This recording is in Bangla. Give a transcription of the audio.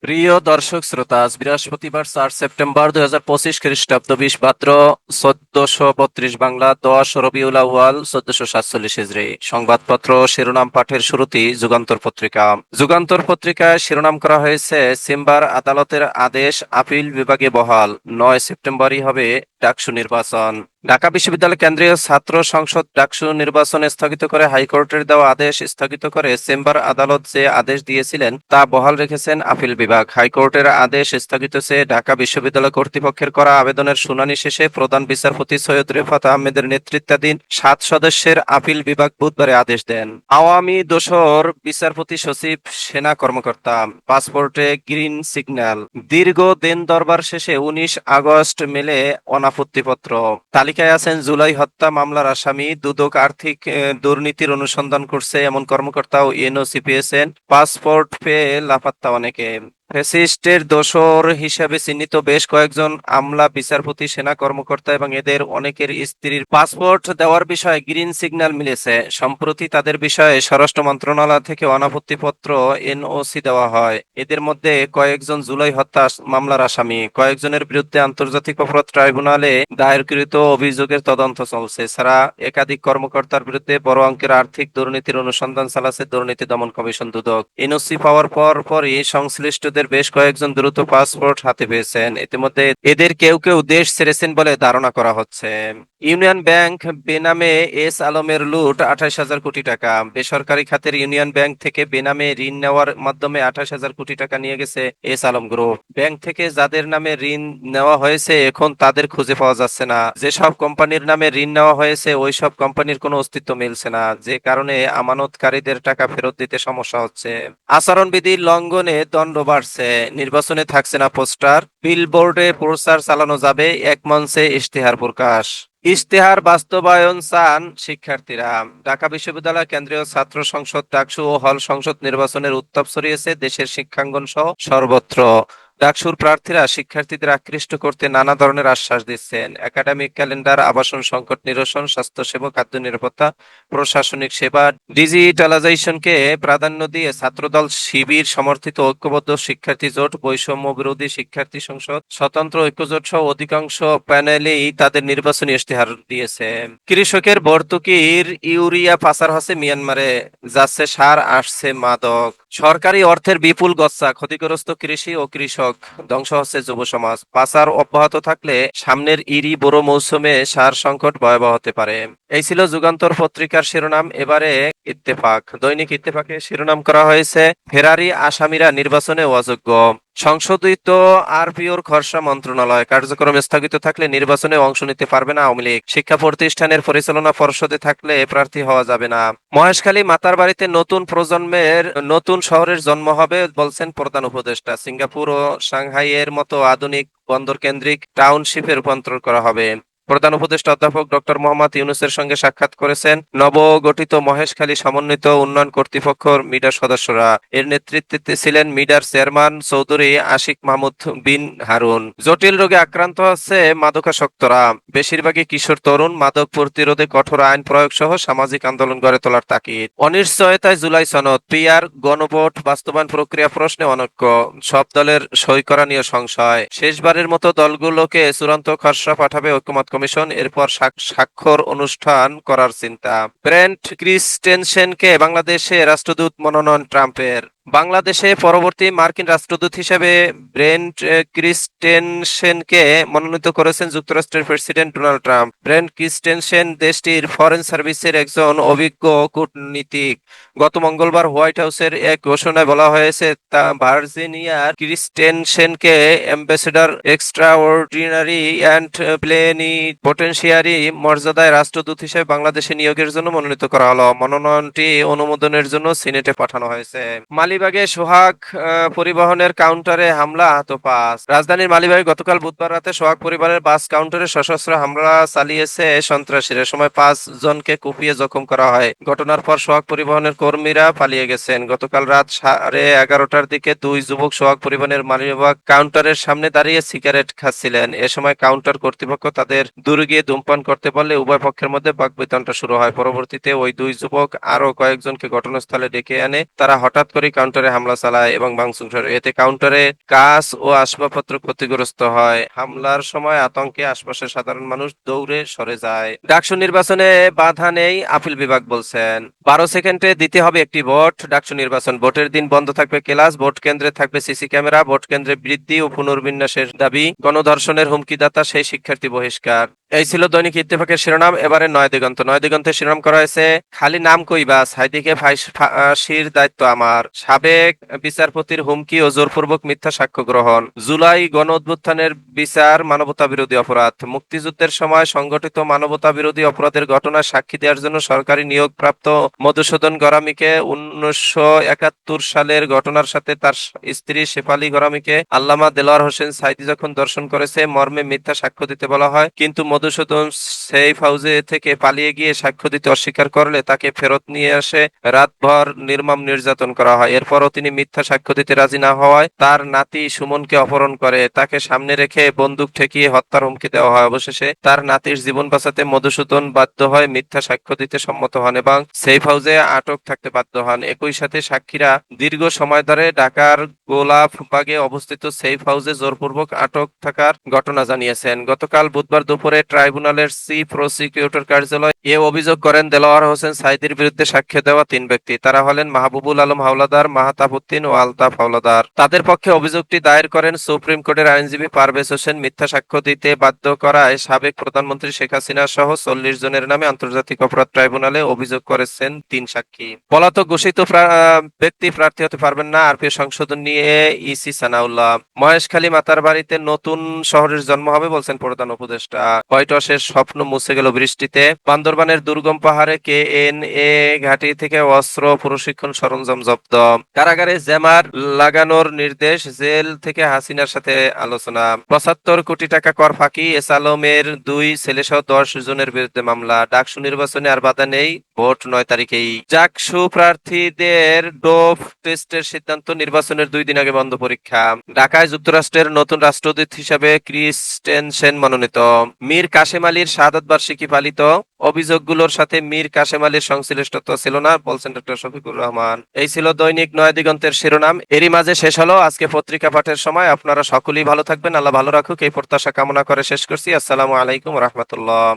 প্রিয় দর্শক শ্রোতা, আজ বৃহস্পতিবার 4 সেপ্টেম্বর 2025 খ্রিস্টাব্দ 20 ভাদ্র 1432 বাংলা 10 রবিউল আউয়াল 1447 হিজরি। সংবাদপত্র শিরোনাম পাঠের শুরুতেই যুগান্তর পত্রিকা। যুগান্তর পত্রিকায় শিরোনাম করা হয়েছে, চেম্বার আদালতের আদেশ আপিল বিভাগে বহাল, 9 সেপ্টেম্বরই হবে ডাকসু নির্বাচন। ঢাকা বিশ্ববিদ্যালয় কেন্দ্রীয় ছাত্র সংসদ ডাকসু নির্বাচন স্থগিত করে হাইকোর্টের দেওয়া আদেশ স্থগিত করে চেম্বার আদালত যে আদেশ দিয়েছিলেন তা বহাল রেখেছেন আপিল বিভাগ। হাইকোর্টের আদেশ স্থগিত চেয়ে ঢাকা বিশ্ববিদ্যালয় কর্তৃপক্ষের করা আবেদনের শুনানি শেষে প্রধান বিচারপতি সৈয়দ রেফাত আহমেদের নেতৃত্বাধীন 7 সদস্যের আপিল বিভাগ বুধবারে আদেশ দেন। আওয়ামী দোসর বিচারপতি সচিব সেনা কর্মকর্তা, পাসপোর্টে গ্রিন সিগন্যাল, দীর্ঘ দিন দরবার শেষে 19 আগস্ট মেলে অনাপত্তিপত্র। তালিকায় আছেন জুলাই হত্যা মামলার আসামি, দুদক আর্থিক দুর্নীতির অনুসন্ধান করছে এমন কর্মকর্তাও এনওসি পেয়েছেন, পাসপোর্ট পেয়ে লাপাত্তা অনেকে। ফ্যাসিস্টের দোসর হিসেবে চিহ্নিত বেশ কয়েকজন আমলা, বিচারপতি, সেনা কর্মকর্তা এবং এদের অনেকের স্ত্রীর পাসপোর্ট দেওয়ার বিষয়ে গ্রিন সিগন্যাল মিলেছে। সম্প্রতি তাদের বিষয়ে স্বরাষ্ট্র মন্ত্রণালয় থেকে অনাপত্তিপত্র এনওসি দেওয়া হয়। এদের মধ্যে কয়েকজন জুলাই হত্যা মামলার আসামি। কয়েকজনের বিরুদ্ধে আন্তর্জাতিক অপরাধ ট্রাইব্যুনালে দায়েরকৃত অভিযোগের তদন্ত চলছে। এছাড়া একাধিক কর্মকর্তার বিরুদ্ধে বড় অঙ্কের আর্থিক দুর্নীতির অনুসন্ধান চালাচ্ছে দুর্নীতি দমন কমিশন দুদক। এনওসি পাওয়ার পরই সংশ্লিষ্টদের বেশ কয়েকজন দ্রুত পাসপোর্ট হাতে পেয়েছেন। ইতিমধ্যে এদের কেউ কেউ দেশ ছেড়েছেন বলে ধারণা করা হচ্ছে। ইউনিয়ন ব্যাংক বেনামে এস আলমের লুট 28,000 কোটি টাকা। বেসরকারি খাতের ইউনিয়ন ব্যাংক থেকে বেনামে ঋণ নেওয়ার মাধ্যমে 28,000 কোটি টাকা নিয়ে গেছে এস আলম গ্রুপ। ব্যাংক থেকে যাদের নামে ঋণ নেওয়া হয়েছে এখন তাদের খুঁজে পাওয়া যাচ্ছে না। যেসব কোম্পানির নামে ঋণ নেওয়া হয়েছে ওই সব কোম্পানির কোনো অস্তিত্ব মিলছে না, যে কারণে আমানতকারীদের টাকা ফেরত দিতে সমস্যা হচ্ছে। আচরণবিধি লঙ্ঘনে দণ্ড বাড়ছে, নির্বাচনে থাকছে না পোস্টার, বিলবোর্ডে প্রচার চালানো যাবে, এক মঞ্চে ইশতেহার প্রকাশ। ইশতেহার বাস্তবায়ন চান শিক্ষার্থীরা। ঢাকা বিশ্ববিদ্যালয় কেন্দ্রীয় ছাত্র সংসদ ডাকসু ও হল সংসদ নির্বাচনের উত্তাপ ছড়িয়েছে দেশের শিক্ষাঙ্গন সহ সর্বত্র। ডাকসুর প্রার্থীরা শিক্ষার্থীদের আকৃষ্ট করতে নানা ধরনের আশ্বাস দিচ্ছেন। একাডেমিক ক্যালেন্ডার, আবাসন সংকট নিরসন, স্বাস্থ্যসেবা, খাদ্য নিরাপত্তা, প্রশাসনিক সেবা, ডিজিটালাইজেশনকে প্রাধান্য দিয়ে ছাত্রদল শিবির সমর্থিত ঐক্যবদ্ধ শিক্ষার্থী জোট, বৈষম্য বিরোধী শিক্ষার্থী সংসদ, স্বতন্ত্র ঐক্যজোট সহ অধিকাংশ প্যানেলেই তাদের নির্বাচনী ইশতেহার দিয়েছে। কৃষকের ভর্তুকির ইউরিয়া পাচার হচ্ছে মিয়ানমারে, যাচ্ছে সার, আসছে মাদক। সরকারি অর্থের বিপুল গচ্ছা, ক্ষতিগ্রস্ত কৃষি ও কৃষক, ধ্বংস হচ্ছে যুব সমাজ। পাচার অব্যাহত থাকলে সামনের ইরি বোরো মৌসুমে সার সংকট ভয়াবহ হতে পারে। এই ছিল যুগান্তর পত্রিকার শিরোনাম। এবারে ইত্তেফাক। দৈনিক ইত্তেফাকে শিরোনাম করা হয়েছে, ফেরারি আসামিরা নির্বাচনে অযোগ্য। সংশোধিত আরপিওর খসড়া মন্ত্রণালয়, কার্যক্রম স্থগিত থাকলে নির্বাচনে অংশ নিতে পারবে না আওয়ামী লীগ। শিক্ষা প্রতিষ্ঠানের পরিচালনা পর্ষদে থাকলে প্রার্থী হওয়া যাবে না। মহেশখালী মাতার বাড়িতে নতুন প্রজন্মের নতুন শহরের জন্ম হবে বলছেন প্রধান উপদেষ্টা। সিঙ্গাপুর ও সাংহাইয়ের মতো আধুনিক বন্দর কেন্দ্রিক টাউনশিপে রূপান্তর করা হবে। প্রধান উপদেষ্টা অধ্যাপক ডক্টর মোহাম্মদ ইউনূসের সঙ্গে সাক্ষাৎ করেছেন নবগঠিত মহেশখালী সমন্বিত উন্নয়ন কর্তৃপক্ষ মিডার সদস্যরা। এর নেতৃত্বে ছিলেন মিডার চেয়ারম্যান চৌধুরী আশিক মাহমুদ বিন হারুন। জটিল রোগে আক্রান্ত হচ্ছে মাদকাসক্তরা, বেশিরভাগই কিশোর তরুণ। মাদক প্রতিরোধে কঠোর আইন প্রয়োগ সহ সামাজিক আন্দোলন গড়ে তোলার তাগিদ। অনিশ্চয়তায় জুলাই সনদ, পিআর গণভোট বাস্তবায়ন প্রক্রিয়া প্রশ্নে অনৈক্য, সব দলের সই করা নিয়ে সংশয়। শেষবারের মতো দলগুলোকে চূড়ান্ত খসড়া পাঠাবে ঐকমত্য কমিশন, এরপর স্বাক্ষর অনুষ্ঠান করার চিন্তা। ব্রেন্ট ক্রিস্টেনসেনকে বাংলাদেশে রাষ্ট্রদূত মনোনয়ন ট্রাম্পের। বাংলাদেশে পরবর্তী মার্কিন রাষ্ট্রদূত হিসেবে ব্রেন্ট ক্রিস্টেনসেনকে মনোনীত করেছেন যুক্তরাষ্ট্রের প্রেসিডেন্ট ডোনাল্ড ট্রাম্প। ব্রেন্ট ক্রিস্টেনসেন দেশটির ফরেন সার্ভিসের একজন অভিজ্ঞ কূটনীতিক। গত মঙ্গলবার হোয়াইট হাউসের এক ঘোষণায় বলা হয়েছে, তা ভার্জিনিয়ার ক্রিস্টেনসেনকে অ্যাম্বাসেডর এক্সট্রাঅর্ডিনারি অ্যান্ড প্লেনিপোটেনশিয়ারি মর্যাদায় রাষ্ট্রদূত হিসেবে বাংলাদেশে নিয়োগের জন্য মনোনীত করা হলো। মনোনয়নটি অনুমোদনের জন্য সিনেটে পাঠানো হয়েছে। মালিবাগে সোহাগ পরিবহনের কাউন্টারে হামলা, আহত 5। রাজধানীর মালিবাগে গতকাল বুধবার রাতে সোহাগ পরিবহনের বাস কাউন্টারে সশস্ত্র হামলা চালিয়েছে সন্ত্রাসীরা। সময় 5 জনকে কুপিয়ে জখম করা হয়। ঘটনার পর সোহাগ পরিবহনের কর্মীরা পালিয়ে গেছেন। গতকাল রাত 11:30টার দিকে দুই যুবক সোহাগ পরিবহনের মালিবাগ কাউন্টারের সামনে দাঁড়িয়ে সিগারেট খাচ্ছিলেন। এ সময় কাউন্টার কর্তৃপক্ষ তাদের দূরে গিয়ে ধূমপান করতে বললে উভয় পক্ষের মধ্যে বাকবিতণ্ডা শুরু হয়। পরবর্তীতে ওই দুই যুবক আরো কয়েকজনকে ঘটনাস্থলে ডেকে আনে। তারা হঠাৎ করে কাউন্টার কাউন্টারে হামলা চালায় এবং ভাঙচুর করে। এতে কাউন্টারে কাঁচ ও আসবাবপত্র ক্ষতিগ্রস্ত হয়। হামলার সময় আতঙ্কে আশপাশের সাধারণ মানুষ দৌড়ে সরে যায়। ডাকসু নির্বাচনে বাধা নেই, আপিল বিভাগ বলছেন। 12 সেকেন্ডে দিতে হবে একটি ভোট। ডাকসু নির্বাচন, ভোটের দিন বন্ধ থাকবে ক্লাস, ভোট কেন্দ্রে থাকবে সিসি ক্যামেরা, ভোট কেন্দ্রে বৃদ্ধি ও পুনর্বিন্যাসের দাবি, গণধর্ষণের হুমকিদাতা সেই শিক্ষার্থী বহিষ্কার। এই ছিল দৈনিক ইত্তেফাকের শিরোনাম। এবারে নয় দিগন্ত। নয় দিগন্তের শিরোনাম করা হয়েছে খালি নাম কইবা, সাইদিকে ফাঁসির দায়িত্ব আমার, সাবেক বিচারপতির হুমকি ও জোরপূর্বক মিথ্যা সাক্ষ্য গ্রহণ, জুলাই গণ অভ্যুত্থানের বিচার মানবতা বিরোধী অপরাধ, মুক্তিযুদ্ধের সময় সংগঠিত মানবতা বিরোধী অপরাধের ঘটনায় সাক্ষী দেওয়ার জন্য সরকারি নিয়োগপ্রাপ্ত মধুসূদন গরামিকে 1971 সালের ঘটনার সাথে তার স্ত্রী শেফালী গরামিকে আল্লামা দেলোয়ার হোসেন সাঈদী যখন দর্শন করেছে মর্মে মিথ্যা সাক্ষ্য দিতে বলা হয়, কিন্তু মধুসূদন সেফ হাউসে থেকে পালিয়ে গিয়ে সাক্ষ্য দিতে অস্বীকার করলে তাকে ফেরত নিয়ে আসে রাতভর নির্মম নির্যাতন করা হয়। এরপরও তিনি মিথ্যা সাক্ষ্য দিতে রাজি না হওয়ায় তার নাতি সুমনকে অপহরণ করে তাকে সামনে রেখে বন্দুক ঠেকিয়ে হত্যার হুমকি দেওয়া হয়। অবশেষে তার নাতির জীবন বাঁচাতে মধুসূদন বাধ্য হয় মিথ্যা সাক্ষ্য দিতে সম্মত হন এবং সেফ হাউসে আটক থাকতে বাধ্য হন। একই সাথে সাক্ষীরা দীর্ঘ সময় ধরে ঢাকার গোলাপবাগে অবস্থিত সেফ হাউসে জোরপূর্বক আটক থাকার ঘটনা জানিয়েছেন। গতকাল বুধবার দুপুরে ট্রাইব্যুনালের চিফ প্রসিকিউটর কার্যালয় এ অভিযোগ করেন দেলোয়ার হোসেন সাঈদীর বিরুদ্ধে সাক্ষ্য দেওয়া 3 ব্যক্তি। তারা হলেন মাহবুবুল আলম হাওলাদার, মাহতাব উদ্দিন ও আলতাফ হাওলাদার। তাদের পক্ষে অভিযোগটি দায়ের করেন সুপ্রিম কোর্টের আইনজীবী পারভেজ হোসেন। মিথ্যা সাক্ষ্য দিতে বাধ্য করায় সাবেক প্রধানমন্ত্রী শেখ হাসিনা সহ 40 জনের নামে আন্তর্জাতিক অপরাধ ট্রাইব্যুনালে অভিযোগ করেছেন 3 সাক্ষী। পলাতক ঘোষিত ব্যক্তি প্রার্থী হতে পারবেন না, আরপিও সংশোধন নিয়ে ইসি সানাউল্লাহ। মহেশখালী মাতার বাড়িতে নতুন শহরের জন্ম হবে বলছেন প্রধান উপদেষ্টা। হোয়াইট হাউসের স্বপ্ন মুছে গেল বৃষ্টিতে। বান্দরবানের দুর্গম পাহাড়ে KNA ঘাঁটি থেকে অস্ত্র প্রশিক্ষণ সরঞ্জাম জব্দ। কারাগারে জ্যামার লাগানোর নির্দেশ, জেল থেকে হাসিনার সাথে আলোচনা। 75 কোটি টাকা কর ফাঁকি, এস আলমের 2 ছেলেসহ 10 জনের বিরুদ্ধে মামলা। ডাকসু নির্বাচনে আর বাধা নেই, ভোট 9 তারিখেই। জাকসু প্রার্থীদের ডোপ টেস্টের সিদ্ধান্ত, নির্বাচনের 2 দিন আগে বন্ধ পরীক্ষা। ঢাকায় যুক্তরাষ্ট্রের নতুন রাষ্ট্রদূত হিসাবে ক্রিস্টেনসেন মনোনীত। মীর কাসেম আলীর শাহাদাত বার্ষিকী পালিত। অভিযোগগুলোর সাথে মীর কাসেম আলীর সংশ্লিষ্টতা ছিল না বলছেন ডক্টর শফিকুর রহমান। এই ছিল দৈনিক নয় দিগন্তের শিরোনাম। এরই মাঝে শেষ হলো আজকে পত্রিকা পাঠের সময়। আপনারা সকলেই ভালো থাকবেন, আল্লাহ ভালো রাখুক এই প্রত্যাশা কামনা করে শেষ করছি। আসসালামু আলাইকুম রহমতুল্লাহ।